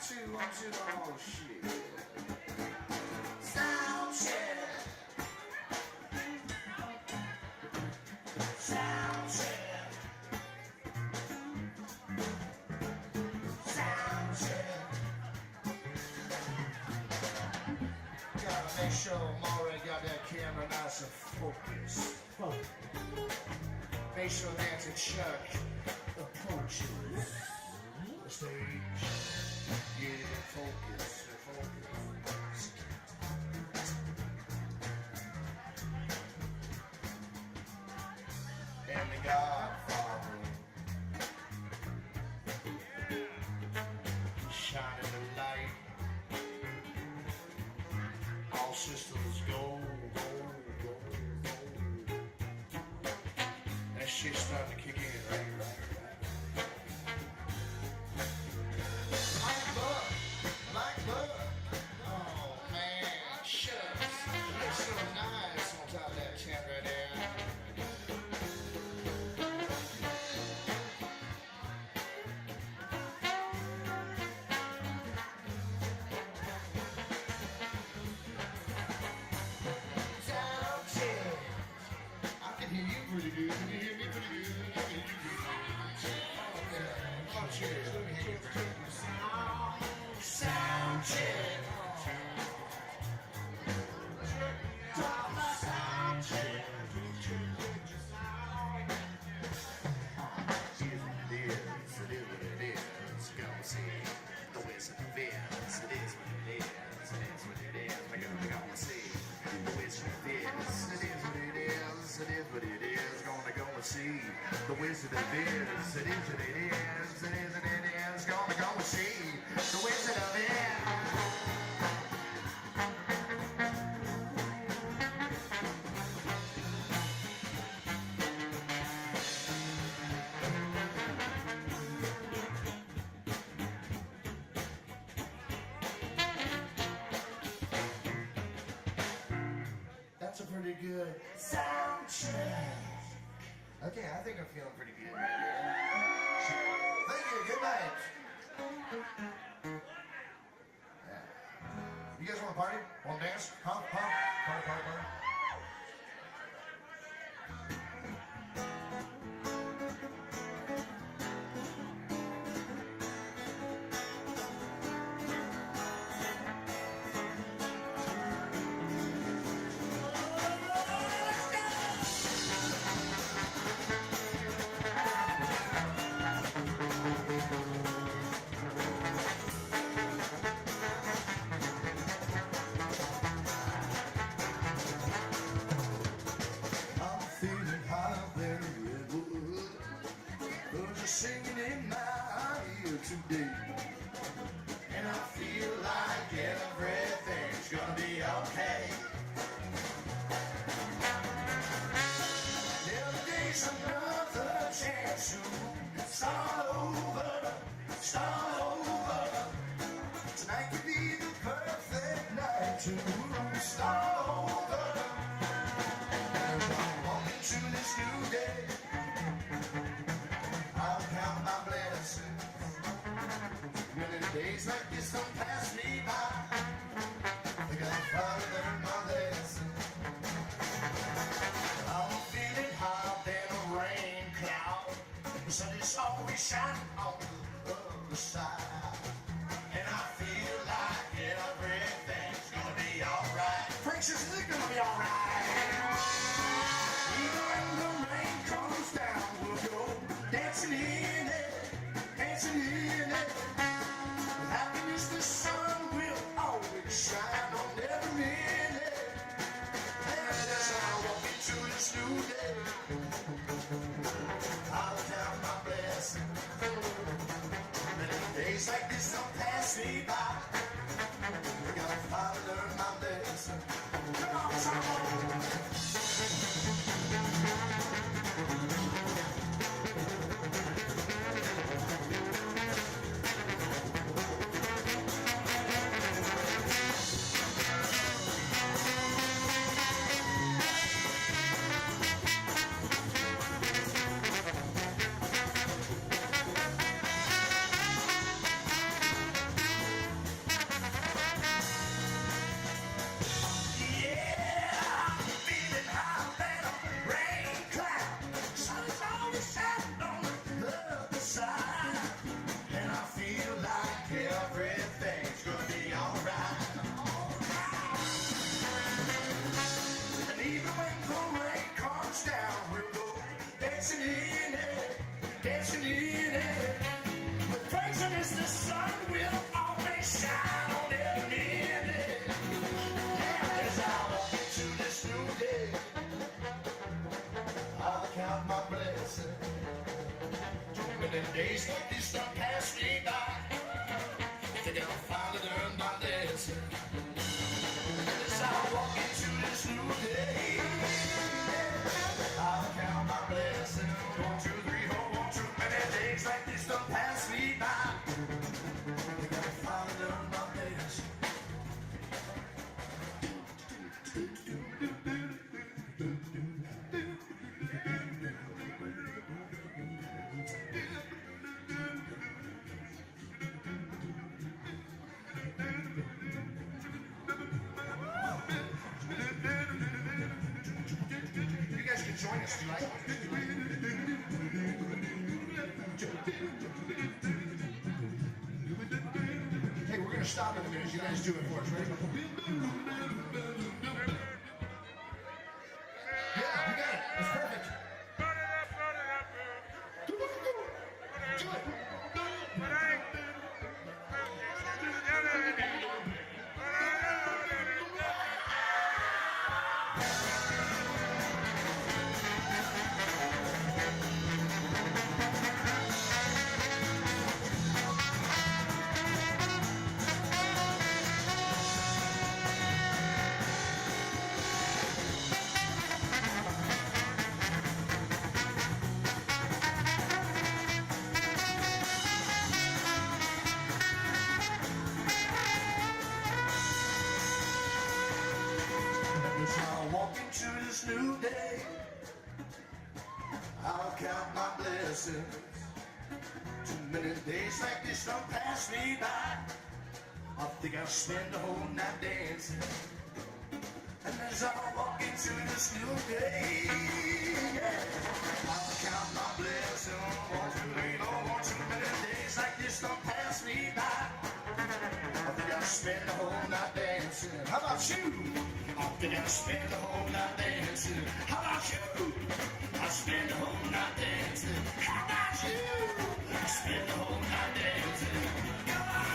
two, oh shit. Sound check. Sound check. Sound check. Gotta make sure Maury got that camera nice and focused. Make sure Nancy Chuck approaches the stage. Yeah, focus, focus. And the Godfather shining the light. All systems go, go, go, go. That shit's starting to kick in, right? Like bug. Oh man, shucks. Looks so nice on top of that tent right there. Sound check. I can hear you pretty good. Can you hear me pretty good? I can hear you pretty good. Okay. Oh, cheers. Let me hear you pretty good. Sound check. Sound check. Here's what it is. It is what it is. Go see the Wizard of Oz. It is what it is. It is what it is. We're gonna see the Wizard of Oz. It is what it is. It is what it is. Gonna go and see the Wizard of Oz. It is what it is. It is what it is. Gonna go and see the Wizard of Oz. That's a pretty good sound check. Okay, I think I'm feeling pretty good. Thank you. Good night. Yeah. You guys want to party? Want to dance? Huh? Party. Singing in my ear today, and I feel like everything's gonna be okay. Every day's another chance to start over. Tonight could be the perfect night to start over. Walking to this new day, I'll count my blessings. When the days like this don't pass me by, I gotta try to learn my lesson. I'm feeling hot than a rain cloud. The sun is always shining on the other side, and I feel like everything's gonna be alright. Frank says it's gonna be alright. Even when the rain comes down, we'll go dancing in it. With happiness, the sun will always shine on every minute. And as I walk into this new day, I'll count my blessings. Many days like this don't pass me by. I gotta try to learn my lesson. Come on, someone. days like this don't pass me by. I think I'll finally learn my lesson as I walk into this new day. I'll count my blessings. 1, 2, 3, 4, 1, 2. Many days like this don't pass me by. I think I'll finally learn my lesson. You guys can join us, you like? Hey, we're gonna stop in a minute. You guys do it for us, ready? Yeah, you got it. It's perfect. Do it. As I walk into this new day, I'll count my blessings. Too many days like this don't pass me by. I think I'll spend the whole night dancing. And as I walk into this new day, yeah, I'll count my blessings. 1, 2, 3, 4, 1, 2 many days like this don't pass me by. I think I'll spend the whole night dancing. How about you? I think I'll spend the whole night dancing. How about you? I'll spend the whole night dancing. How about you? I'll spend the whole night dancing. Come on!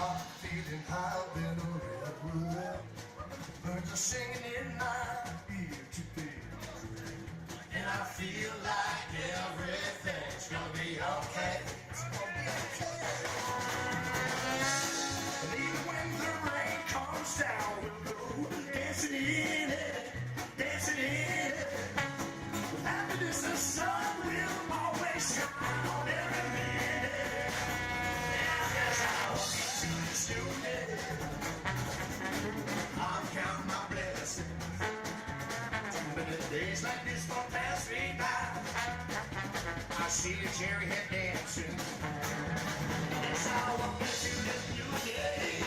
I'm feeling high than a redwood. Birds are singing in my ear today. And I feel like everything's gonna be okay. It's gonna be okay. And even when the rain comes down, we'll go dancing in it, dancing in it. With happiness, the sun will always shine on every minute. And as I walk into this new day, I'll count my blessings. Too many days like this won't pass me by. I see a cherry head dancing. As I walk into this new day,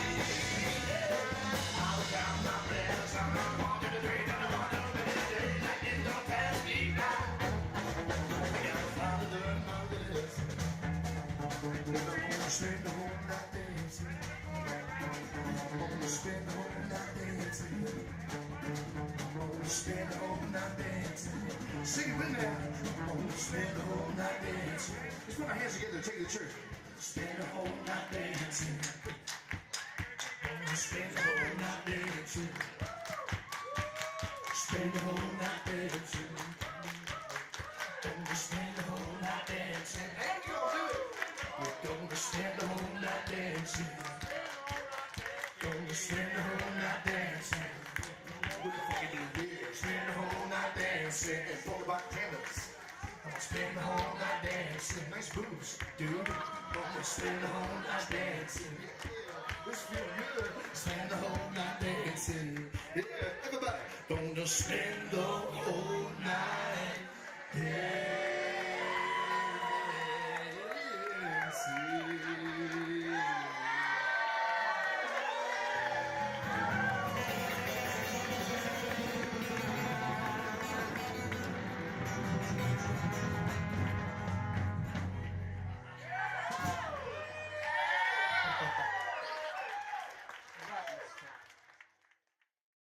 I'll count my blessings. 1, 2, 3, 4, 1 many days like this don't pass me by. I gotta finally learn my lesson. I'm gonna spend the whole night dancing. I'm gonna spend the whole night dancing. I'm gonna spend the whole night dancing. Sing it with me now. I'm gonna spend the whole night dancing. Let's put our hands together and take it to church. Spend the whole night dancing. I'm gonna spend the whole night dancing. Spend the whole night dancing. I'm gonna spend the whole night dancing. And you gonna do it. We're gonna spend the whole night dancing. Gonna spend the whole night dancing. We're fucking do this. Spend the whole night dancing. And talk about candles. I'm gonna spend the whole night dancing. Nice boobs, dude. Gonna spend the whole night dancing. This feel good. Spend the whole night dancing. Yeah, everybody. Gonna spend the whole night dancing.